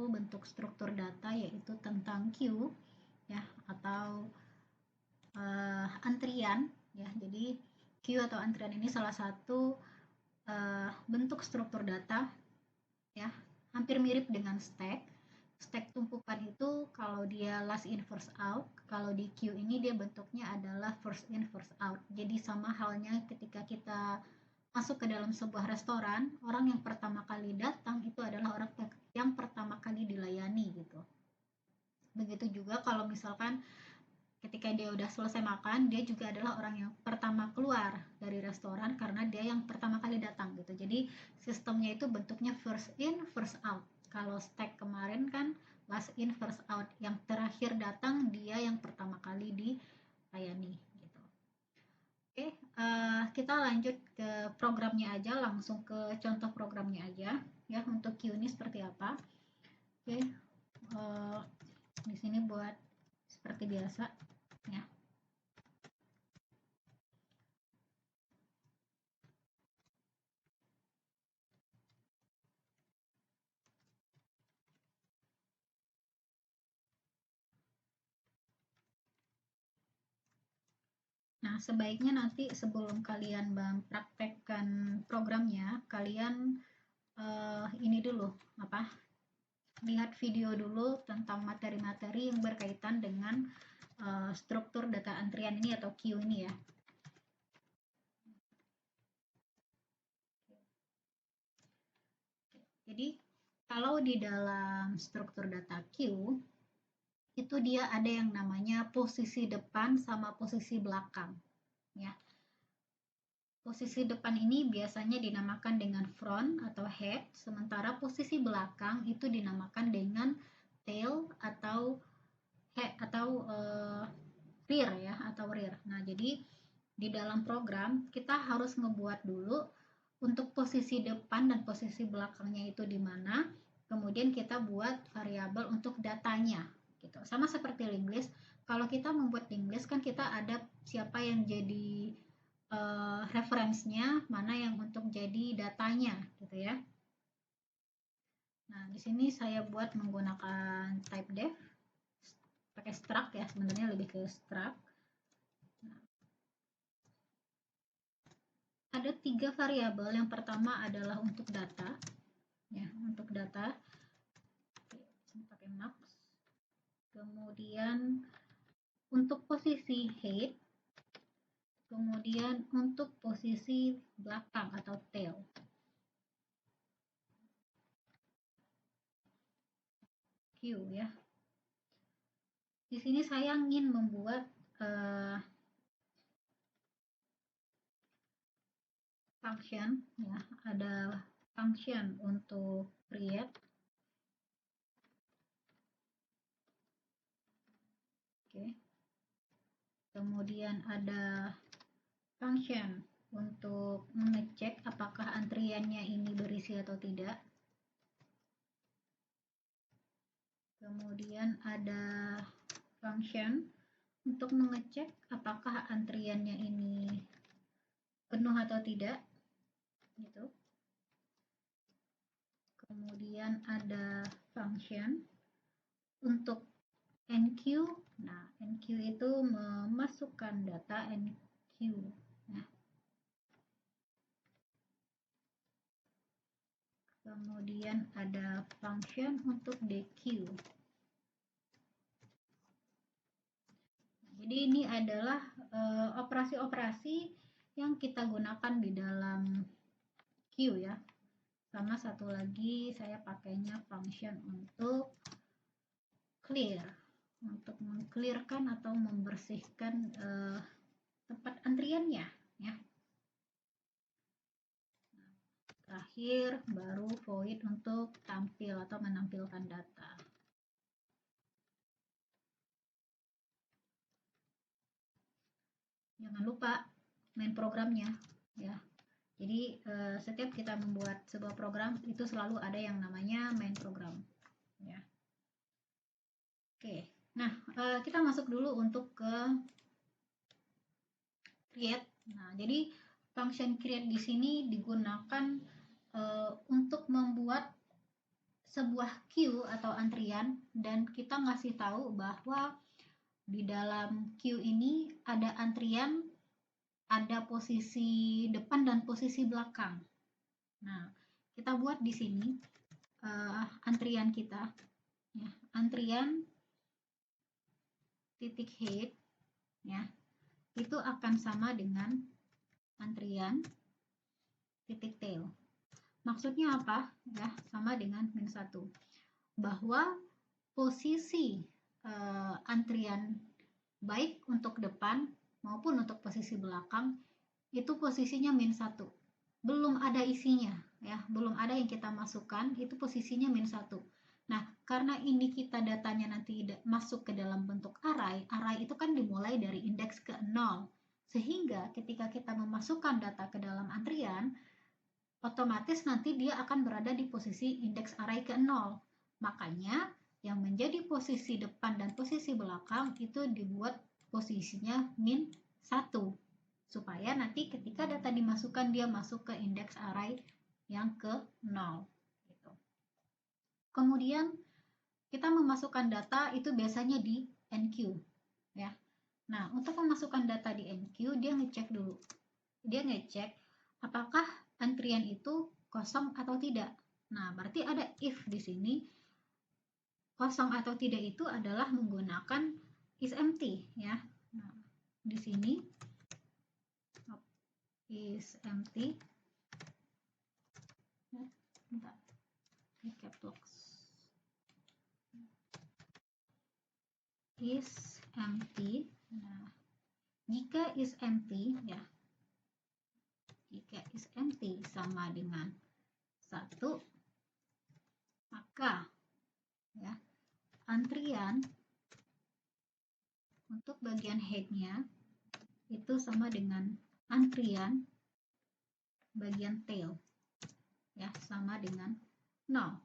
satu bentuk struktur data, yaitu tentang queue ya, atau antrian ya. Jadi queue atau antrian ini salah satu bentuk struktur data ya, hampir mirip dengan stack. Stack tumpukan itu kalau dia last in first out, kalau di queue ini dia bentuknya adalah first in first out. Jadi sama halnya ketika kita masuk ke dalam sebuah restoran, orang yang pertama kali datang itu adalah orang yang pertama kali dilayani gitu. Begitu juga kalau misalkan ketika dia udah selesai makan, dia juga adalah orang yang pertama keluar dari restoran karena dia yang pertama kali datang gitu. Jadi sistemnya itu bentuknya first in first out. Kalau stack kemarin kan last in first out, yang terakhir datang dia yang pertama kali dilayani gitu. Oke, kita lanjut ke programnya aja, langsung ke contoh programnya aja ya. Untuk queue ini seperti apa. Oke, di sini buat seperti biasa ya. Nah, sebaiknya nanti sebelum kalian mempraktekkan programnya, kalian ini dulu lihat video dulu tentang materi-materi yang berkaitan dengan struktur data antrian ini atau queue ini ya. Jadi kalau di dalam struktur data queue itu dia ada yang namanya posisi depan sama posisi belakang ya. Posisi depan ini biasanya dinamakan dengan front atau head, sementara posisi belakang itu dinamakan dengan tail atau head atau rear ya, atau rear. Nah, jadi di dalam program kita harus ngebuat dulu untuk posisi depan dan posisi belakangnya itu di mana, kemudian kita buat variabel untuk datanya gitu. Sama seperti link list, kalau kita membuat link list kan kita ada siapa yang jadi referensinya, mana yang untuk jadi datanya gitu ya. Nah, di sini saya buat menggunakan type def pakai struct ya, sebenarnya lebih ke struct. Nah, ada 3 variabel. Yang pertama adalah untuk data ya, untuk data. Oke, pakai max. Kemudian untuk posisi head, kemudian untuk posisi belakang atau tail. Q ya. Di sini saya ingin membuat function ya, ada function untuk create. Oke. Kemudian ada function untuk mengecek apakah antriannya ini berisi atau tidak. Kemudian ada function untuk mengecek apakah antriannya ini penuh atau tidak gitu. Kemudian ada function untuk NQ. Nah, NQ itu memasukkan data NQ. Nah, kemudian ada function untuk DQ. Jadi ini adalah operasi-operasi yang kita gunakan di dalam queue ya. Sama satu lagi saya pakainya function untuk clear, untuk mengclearkan atau membersihkan tempat antriannya ya. Terakhir baru void untuk tampil atau menampilkan data. Jangan lupa main programnya ya. Jadi setiap kita membuat sebuah program itu selalu ada yang namanya main program ya. Oke, nah kita masuk dulu untuk ke create. Nah, jadi function create di sini digunakan untuk membuat sebuah queue atau antrian dan kita ngasih tahu bahwa di dalam queue ini ada antrian, ada posisi depan dan posisi belakang. Nah, kita buat di sini antrian kita, ya, antrian titik head, ya, itu akan sama dengan antrian titik tail. Maksudnya apa? Ya, sama dengan -1. Bahwa posisi antrian baik untuk depan maupun untuk posisi belakang itu posisinya -1. Belum ada isinya, ya, belum ada yang kita masukkan, itu posisinya -1. Nah, karena ini kita datanya nanti masuk ke dalam bentuk array, array itu kan dimulai dari indeks ke 0. Sehingga ketika kita memasukkan data ke dalam antrian, otomatis nanti dia akan berada di posisi indeks array ke 0. Makanya yang menjadi posisi depan dan posisi belakang itu dibuat posisinya -1. Supaya nanti ketika data dimasukkan dia masuk ke indeks array yang ke 0. Gitu. Kemudian kita memasukkan data itu biasanya di enqueue. Ya. Nah, untuk memasukkan data di enqueue dia ngecek dulu. Dia ngecek apakah antrian itu kosong atau tidak. Nah, berarti ada if di sini. Kosong atau tidak itu adalah menggunakan isEmpty, ya. Nah, di sini isEmpty. Bentar. Caps lock. isEmpty. Nah, jika isEmpty, ya. Jika isEmpty sama dengan 1, maka ya, antrian untuk bagian headnya itu sama dengan antrian bagian tail, ya, sama dengan 0.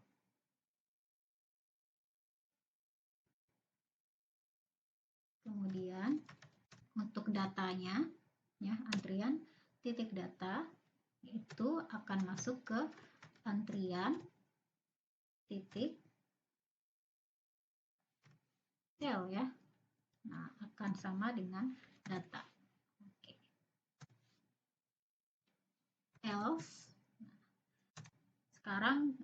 Kemudian untuk datanya, ya, antrian titik data itu akan masuk ke antrian titik tail, ya. Nah, akan sama dengan data. Oke. Else, sekarang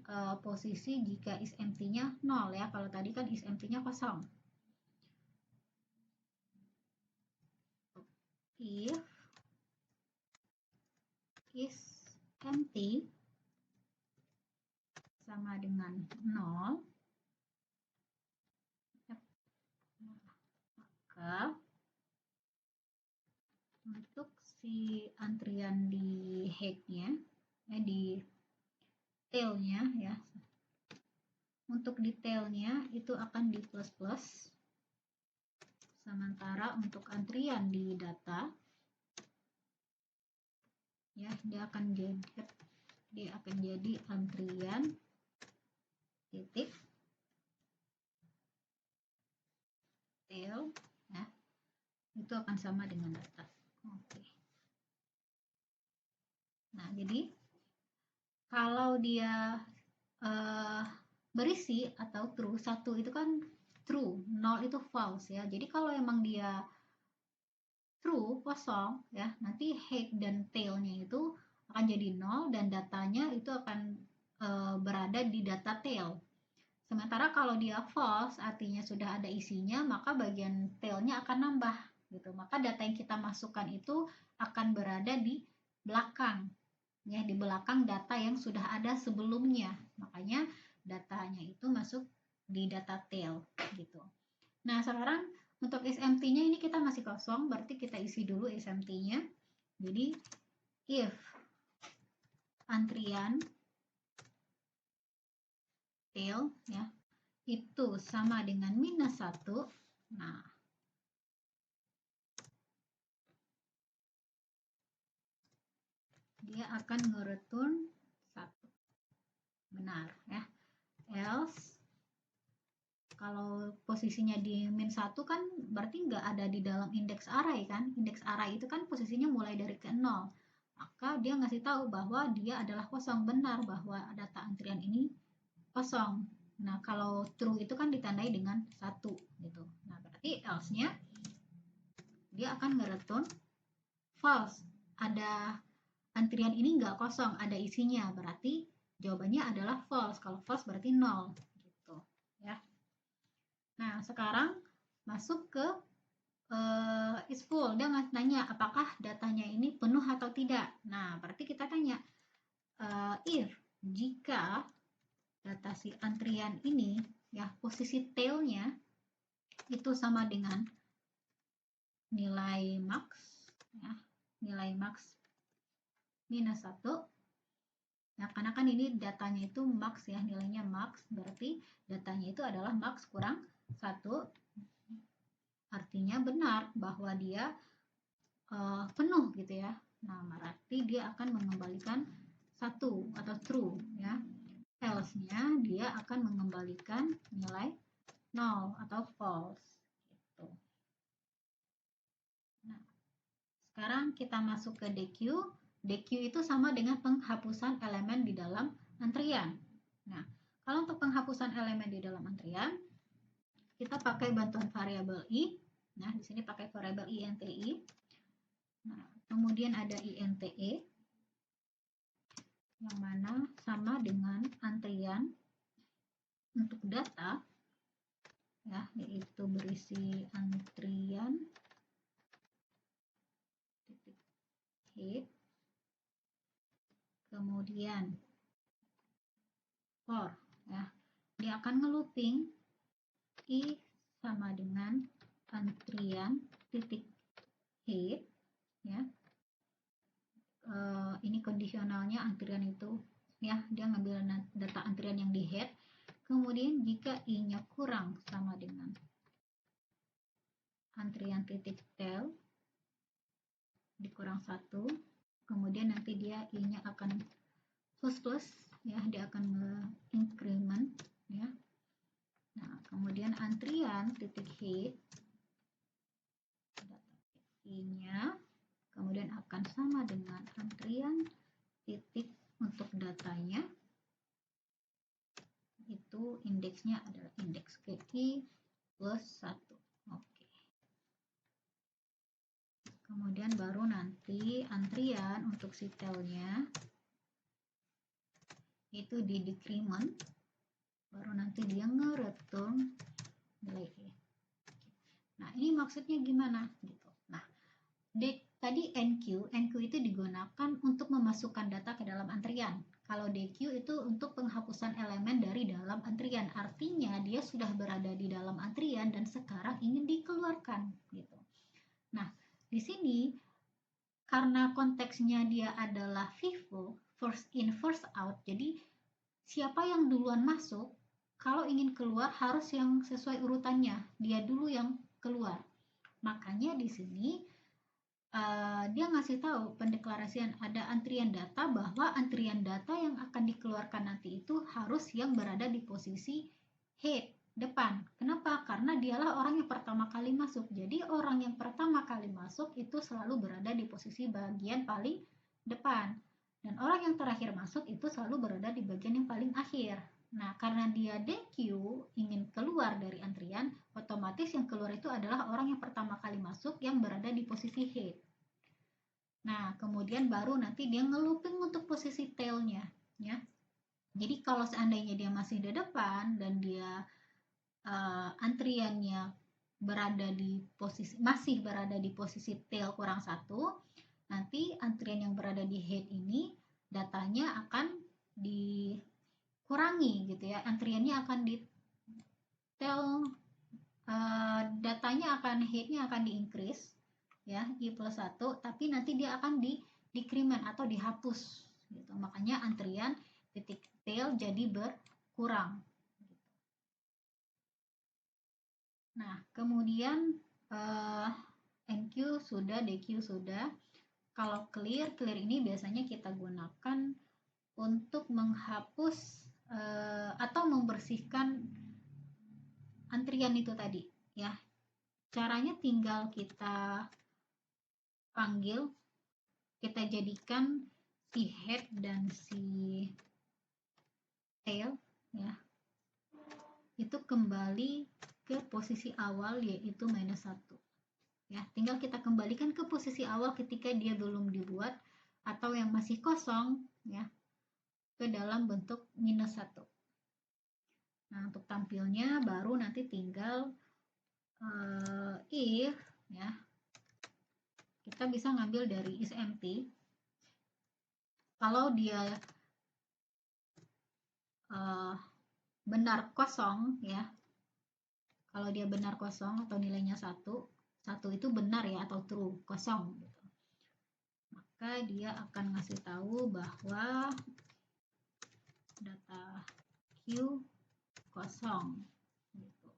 posisi jika isEmpty-nya 0, ya. Kalau tadi kan isEmpty-nya kosong. If isEmpty sama dengan 0, maka untuk si antrian di headnya, di tailnya, ya, untuk detailnya itu akan di plus-plus, sementara untuk antrian di data, ya, dia akan jadi antrian titik tail, ya, itu akan sama dengan data. Oke. Nah, jadi kalau dia berisi atau true, 1 itu kan true, 0 itu false, ya. Jadi kalau emang dia true, kosong, ya, nanti head dan tailnya itu akan jadi 0 dan datanya itu akan berada di data tail. Sementara kalau dia false, artinya sudah ada isinya, maka bagian tailnya akan nambah, gitu. Maka data yang kita masukkan itu akan berada di belakang, ya, di belakang data yang sudah ada sebelumnya. Makanya datanya itu masuk di data tail, gitu. Nah, sekarang untuk isEmpty-nya ini kita masih kosong, berarti kita isi dulu isEmpty-nya. Jadi if antrian tail, ya, itu sama dengan -1, nah, dia akan nge-return 1. Benar, ya. Else, kalau posisinya di -1 kan berarti nggak ada di dalam indeks array, kan. Indeks array itu kan posisinya mulai dari ke 0. Maka dia ngasih tahu bahwa dia adalah kosong, benar bahwa data antrian ini kosong. Nah, kalau true itu kan ditandai dengan 1 gitu. Nah, berarti else-nya dia akan nge-return false. Ada antrian ini nggak kosong, ada isinya. Berarti jawabannya adalah false. Kalau false berarti 0 gitu ya. Nah, sekarang masuk ke is full. Dia nanya apakah datanya ini penuh atau tidak. Nah, berarti kita tanya if jika data si antrian ini ya posisi tailnya itu sama dengan nilai max ya, nilai max minus 1 ya, karena kan ini datanya itu max ya, nilainya max, berarti datanya itu adalah max kurang 1, artinya benar bahwa dia penuh gitu ya. Nah, berarti dia akan mengembalikan 1 atau true ya. Else-nya dia akan mengembalikan nilai 0 atau false gitu. Nah, sekarang kita masuk ke DQ. DQ itu sama dengan penghapusan elemen di dalam antrian. Nah, kalau untuk penghapusan elemen di dalam antrian, kita pakai bantuan variabel i. Nah, di sini pakai variabel inti. Nah, kemudian ada inte yang mana sama dengan antrian untuk data ya, yaitu berisi antrian titik hit, kemudian for ya, dia akan ngelooping i sama dengan antrian titik hit ya. Ini kondisionalnya antrian itu ya, dia ngambil data antrian yang di head. Kemudian jika i-nya kurang sama dengan antrian titik tail dikurang 1, kemudian nanti dia i-nya akan plus ya, dia akan increment ya. Nah, kemudian antrian titik hit data i-nya kemudian akan sama dengan antrian titik untuk datanya, itu indeksnya adalah indeks KI plus 1. Oke. Kemudian baru nanti antrian untuk si tailnya itu di decrement, baru nanti dia nge-return nilai E. Nah, ini maksudnya gimana gitu. Nah, tadi NQ itu digunakan untuk memasukkan data ke dalam antrian. Kalau DQ itu untuk penghapusan elemen dari dalam antrian. Artinya dia sudah berada di dalam antrian dan sekarang ingin dikeluarkan gitu. Nah, di sini karena konteksnya dia adalah FIFO, first in first out. Jadi siapa yang duluan masuk, kalau ingin keluar harus yang sesuai urutannya. Dia dulu yang keluar. Makanya di sini dia ngasih tahu pendeklarasian ada antrian data, bahwa antrian data yang akan dikeluarkan nanti itu harus yang berada di posisi head, depan. Kenapa? Karena dialah orang yang pertama kali masuk. Jadi orang yang pertama kali masuk itu selalu berada di posisi bagian paling depan. Dan orang yang terakhir masuk itu selalu berada di bagian yang paling akhir. Nah, karena dia DQ ingin keluar dari antrian, otomatis yang keluar itu adalah orang yang pertama kali masuk yang berada di posisi head. Nah, kemudian baru nanti dia ngelooping untuk posisi tailnya, ya. Jadi kalau seandainya dia masih di depan dan dia antriannya masih berada di posisi tail kurang 1, nanti antrian yang berada di head ini datanya akan dikurangi gitu ya. Antriannya akan di tail, datanya akan headnya akan di-increase ya, i plus 1, tapi nanti dia akan di-decrement atau dihapus gitu. Makanya antrian titik tail jadi berkurang. Nah, kemudian NQ sudah, DQ sudah. Kalau clear ini biasanya kita gunakan untuk menghapus atau membersihkan antrian itu tadi ya. Caranya tinggal kita panggil, kita jadikan si head dan si tail ya itu kembali ke posisi awal, yaitu -1. Ya, tinggal kita kembalikan ke posisi awal ketika dia belum dibuat atau yang masih kosong, ya, ke dalam bentuk -1. Nah, untuk tampilnya baru nanti tinggal if, ya, kita bisa ngambil dari isEmpty. Kalau dia benar kosong, ya, kalau dia benar kosong atau nilainya 1 itu benar, ya, atau true, kosong gitu, maka dia akan ngasih tahu bahwa data Q kosong gitu.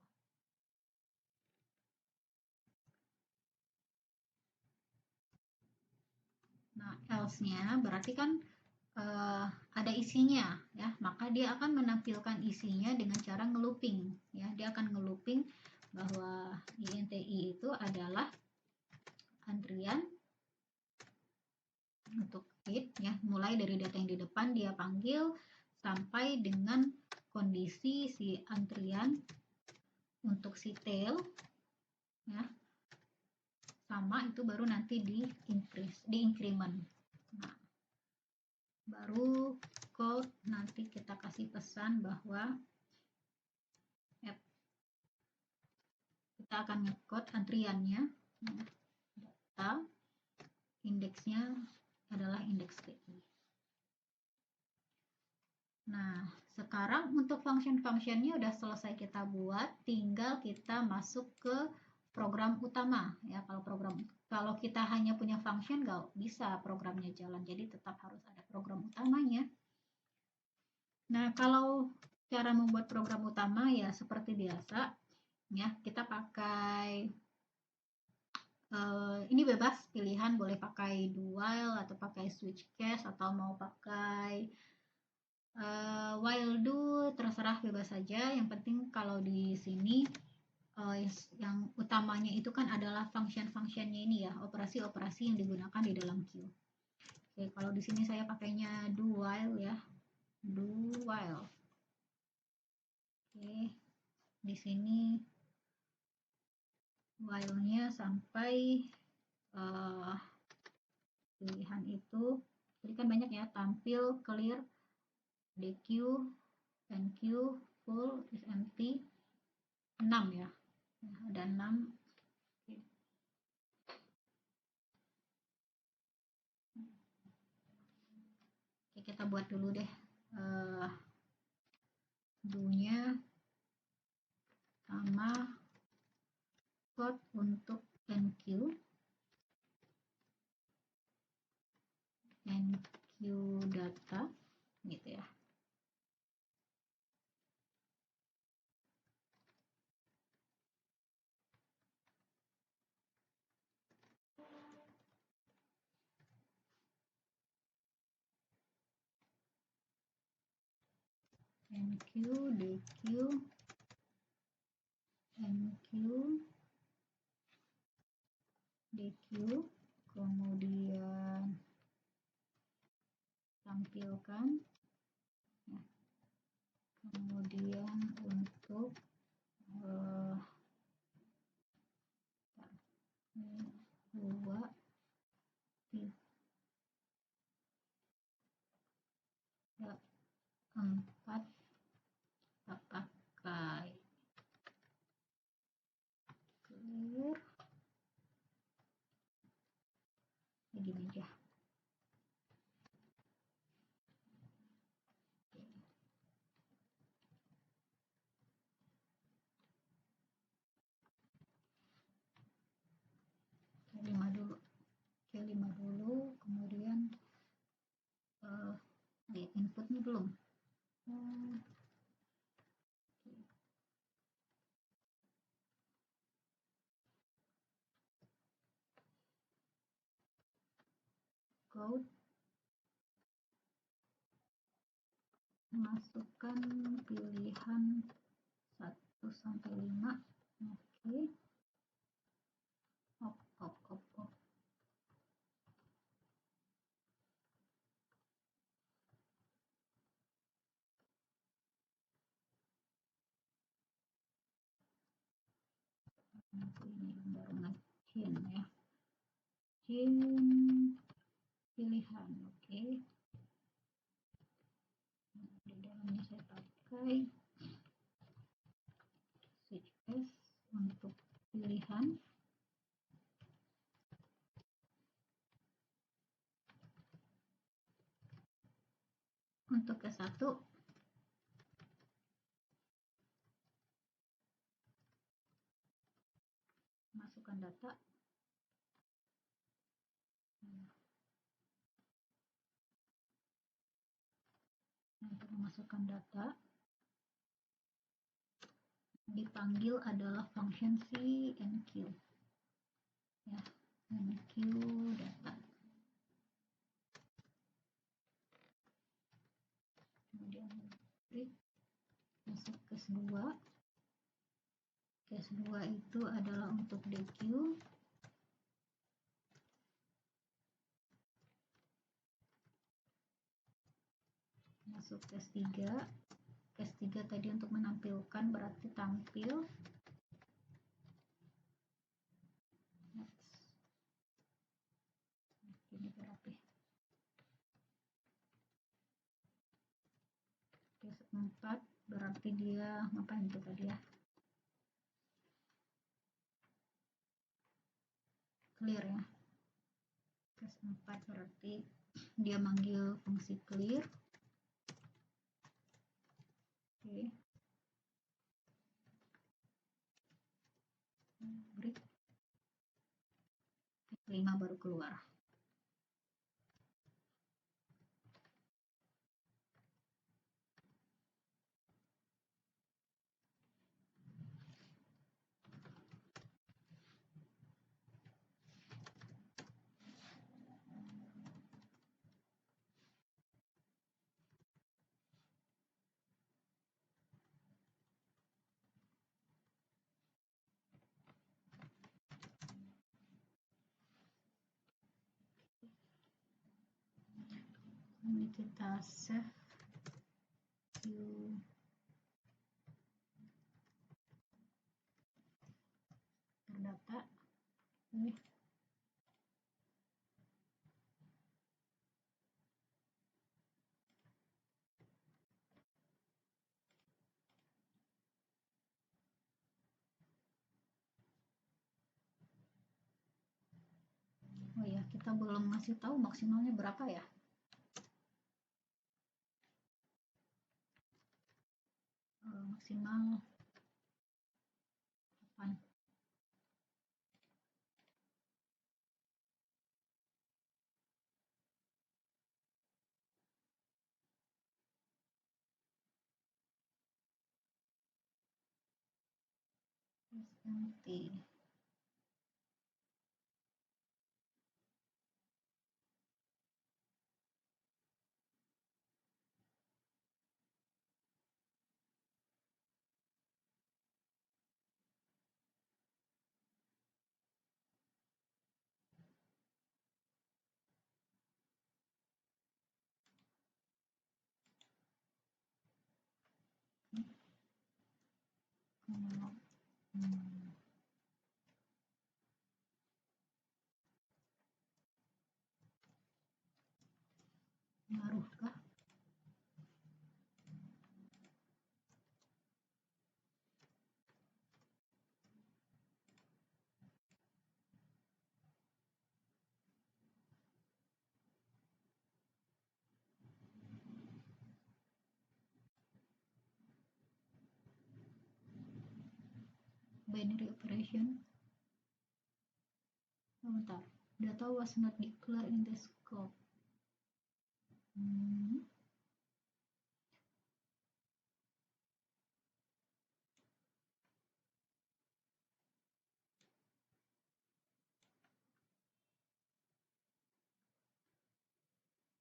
Nah, else-nya berarti kan ada isinya, ya, maka dia akan menampilkan isinya dengan cara ngelooping, ya, dia akan ngelooping bahwa INTI itu adalah antrian untuk it, ya, mulai dari data yang di depan dia panggil sampai dengan kondisi si antrian untuk si tail, ya, sama, itu baru nanti di increment. Nah, baru code nanti kita kasih pesan bahwa kita akan nge-code antriannya, ya, data indeksnya adalah indeks TI. Nah, sekarang untuk function-functionnya udah selesai kita buat, tinggal kita masuk ke program utama, ya. Kalau kita hanya punya function nggak bisa programnya jalan, jadi tetap harus ada program utamanya. Nah, kalau cara membuat program utama ya seperti biasa, ya, kita pakai ini bebas pilihan, boleh pakai do while atau pakai switch case atau mau pakai while do, terserah, bebas saja. Yang penting kalau di sini yang utamanya itu kan adalah function-functionnya ini, ya, operasi-operasi yang digunakan di dalam Q. Oke, kalau di sini saya pakainya do while, ya, do while. Oke, di sini while-nya sampai pilihan itu, jadi kan banyak, ya, tampil, clear, DQ, NQ, full, isEmpty, 6, ya, ada 6. Oke, kita buat dulu deh do-nya sama code untuk NQ data gitu, ya. NQ, DQ, NQ, DQ, kemudian tampilkan, ya, kemudian untuk dua, tiga, 4 kita pakai clear, ya, gini aja. C5 dulu, C5 dulu, kemudian lihat inputnya belum. Code, masukkan pilihan 1 sampai 5. Oke, op. ini baru nge-chain ya, chain pilihan. Oke, di dalamnya saya pakai switch S untuk pilihan. Untuk ke 1 masukkan data. Untuk memasukkan data dipanggil adalah function cnq ya, cnq data. Kemudian masuk case 2. Case 2 itu adalah untuk DQ. Masuk case 3. Case 3 tadi untuk menampilkan, berarti tampil. Ini berarti case 4 berarti dia ngapain itu tadi ya, clear ya. Case 4 berarti dia manggil fungsi clear. Oke, break. Case 5 baru keluar. Ini kita save view terdata. Oh ya, kita belum ngasih tahu maksimalnya berapa ya. Maksimal 8. SMT. Ngaruh kah? Binary operation. Oh, bentar. Data was not declared in the scope.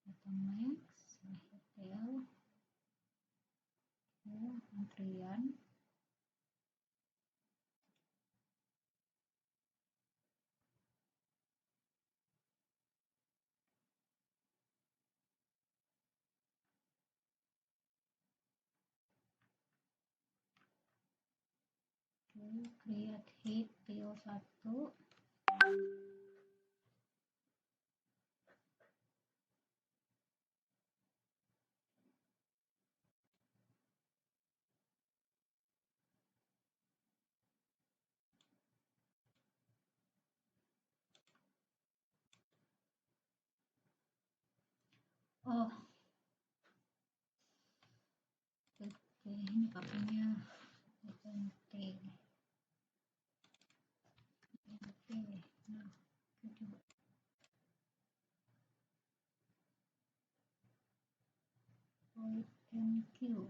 Data max, hotel, antrian. create head tail 1. Oh, oke, ini pakainya ENT. Nah, coba point and Q.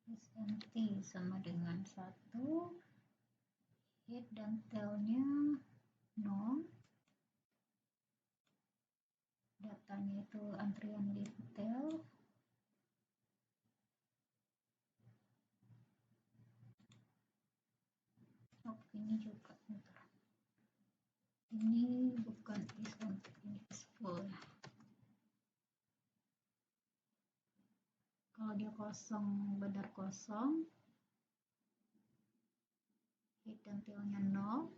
SNT sama dengan 1, head dan tailnya 0, datanya itu antrian detail, oh ini juga bentar. Ini bukan is untuk ini is full ya. Kalau dia kosong, benar kosong, head dan tailnya 0.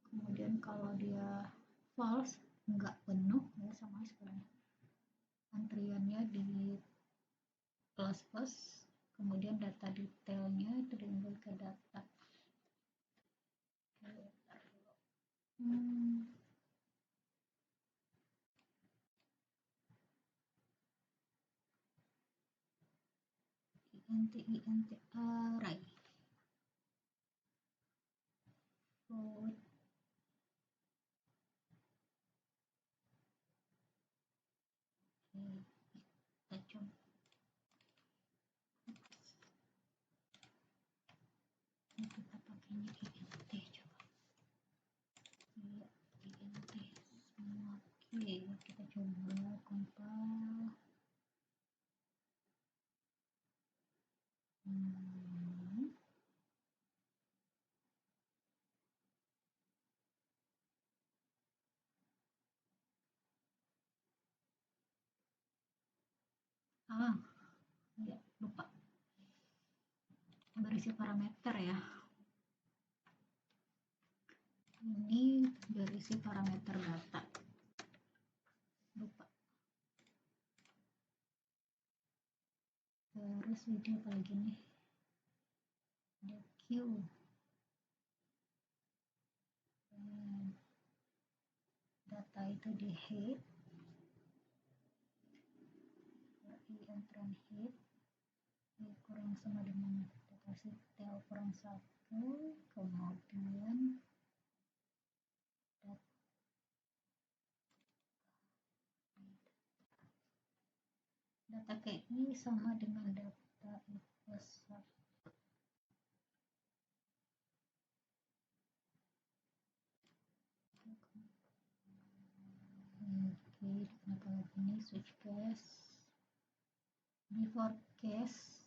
Kemudian kalau dia false, nggak penuh ya, sama sebenarnya antriannya di plus, kemudian data detailnya itu diambil ke data. INT array forward kita coba kita pakainya INT coba iya INT semua. Oke, kita coba compile. Ya lupa berisi parameter ya, ini berisi parameter data, lupa. Terus video apa lagi nih, ada Q, data itu di head, entran head kurang sama dengan data tail kurang 1, kemudian data KI sama dengan data I plus 1. Oke, kenapa lagi ini switch case, before case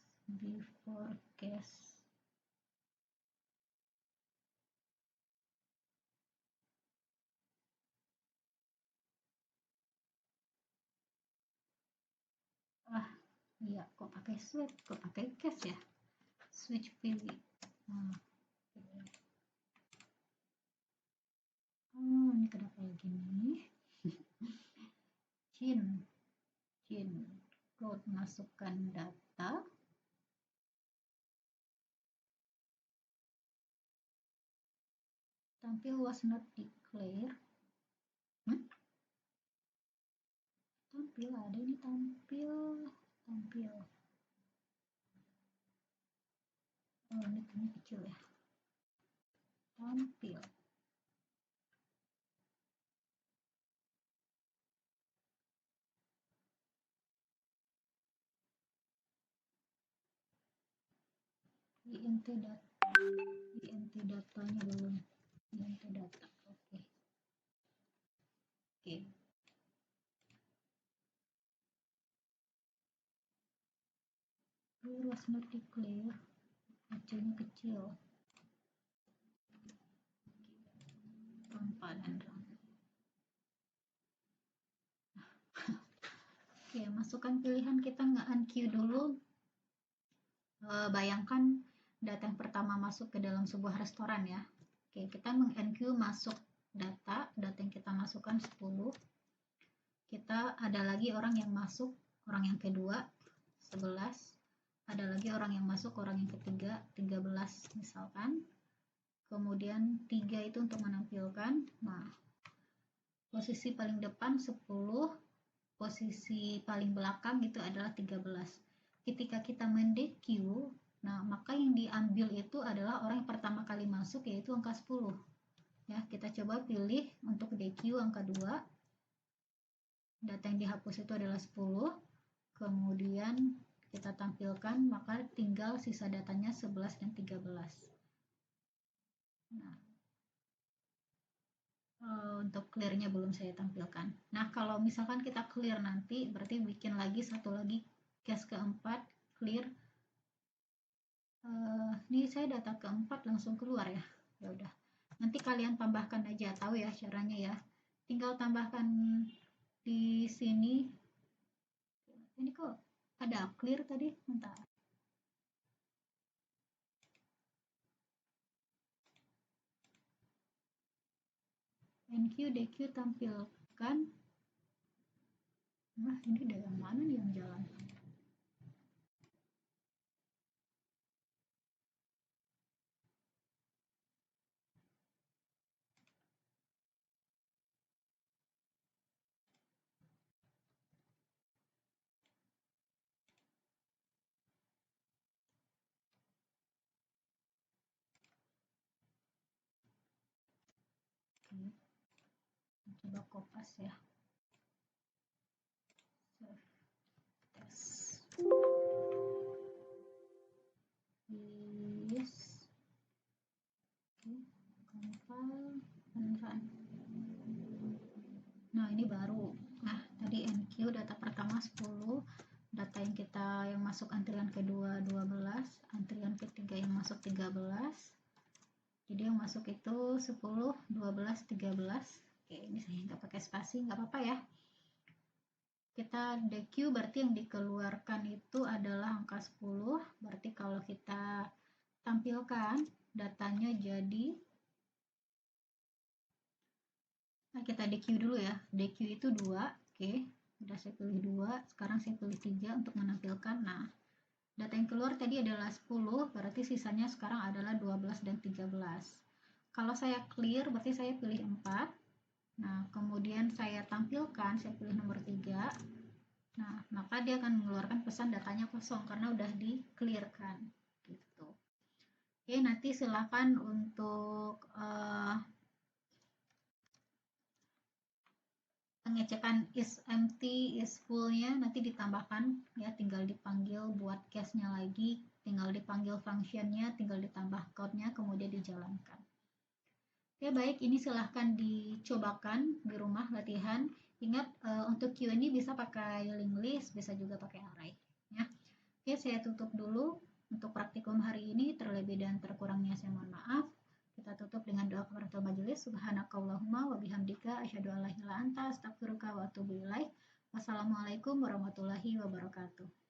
iya kok pakai switch, kok pakai case ya, switch pilih. Ini kenapa lagi nih Chin code masukkan data, tampil was not declared. Tampil ada ini, tampil oh ini kecil ya, tampil INT datanya belum, INT data. Oke. Was not declared, kecilnya kecil, tanpa dan Oke, masukkan pilihan, kita nggak unqueue dulu, bayangkan data yang pertama masuk ke dalam sebuah restoran ya. Oke, kita meng-enqueue masuk data yang kita masukkan 10. Kita ada lagi orang yang masuk, orang yang kedua 11. Ada lagi orang yang masuk, orang yang ketiga 13 misalkan. Kemudian 3 itu untuk menampilkan. Nah, posisi paling depan 10, posisi paling belakang itu adalah 13. Ketika kita mendequeue, nah maka yang diambil itu adalah orang yang pertama kali masuk, yaitu angka 10. Ya, kita coba pilih untuk dequeue angka 2. Data yang dihapus itu adalah 10. Kemudian kita tampilkan, maka tinggal sisa datanya 11 dan 13. Nah, untuk clear-nya belum saya tampilkan. Nah, kalau misalkan kita clear nanti, berarti bikin lagi satu lagi case keempat, clear. Ini saya data keempat langsung keluar ya. Ya udah. Nanti kalian tambahkan aja, tahu ya caranya ya. Tinggal tambahkan di sini. Ini kok ada clear tadi? Bentar. NQ, DQ tampilkan. Nah, ini udah yang mana nih yang jalan? Oke. Coba kopas ya. Tes. Yes. Oke, compile, run. Nah, ini baru. Nah, tadi NQ data pertama 10, data yang masuk antrian kedua 12, antrian ketiga yang masuk 13. Jadi yang masuk itu 10, 12, 13. Oke, ini saya nggak pakai spasi, nggak apa-apa ya. Kita DQ berarti yang dikeluarkan itu adalah angka 10. Berarti kalau kita tampilkan datanya jadi, nah kita DQ dulu ya. DQ itu 2. Oke, udah saya pilih 2. Sekarang saya pilih 3 untuk menampilkan. Nah, data yang keluar tadi adalah 10, berarti sisanya sekarang adalah 12 dan 13. Kalau saya clear, berarti saya pilih 4. Nah, kemudian saya tampilkan, saya pilih nomor 3. Nah, maka dia akan mengeluarkan pesan datanya kosong karena udah di-clearkan. Gitu. Oke, nanti silakan untuk pengecekan is empty, is full-nya nanti ditambahkan ya, tinggal dipanggil buat case-nya lagi, tinggal dipanggil function-nya, tinggal ditambah code-nya, kemudian dijalankan. Oke, baik, ini silahkan dicobakan di rumah latihan. Ingat, untuk Q ini bisa pakai linked list, bisa juga pakai array. Ya. Oke, saya tutup dulu untuk praktikum hari ini. Terlebih dan terkurangnya saya mohon maaf. Kita tutup dengan doa kafaratul majelis. Subhanakallahumma wa bihamdika asyhadu an la ilaha illa anta astaghfiruka wa atubu ilaik. Wassalamualaikum warahmatullahi wabarakatuh.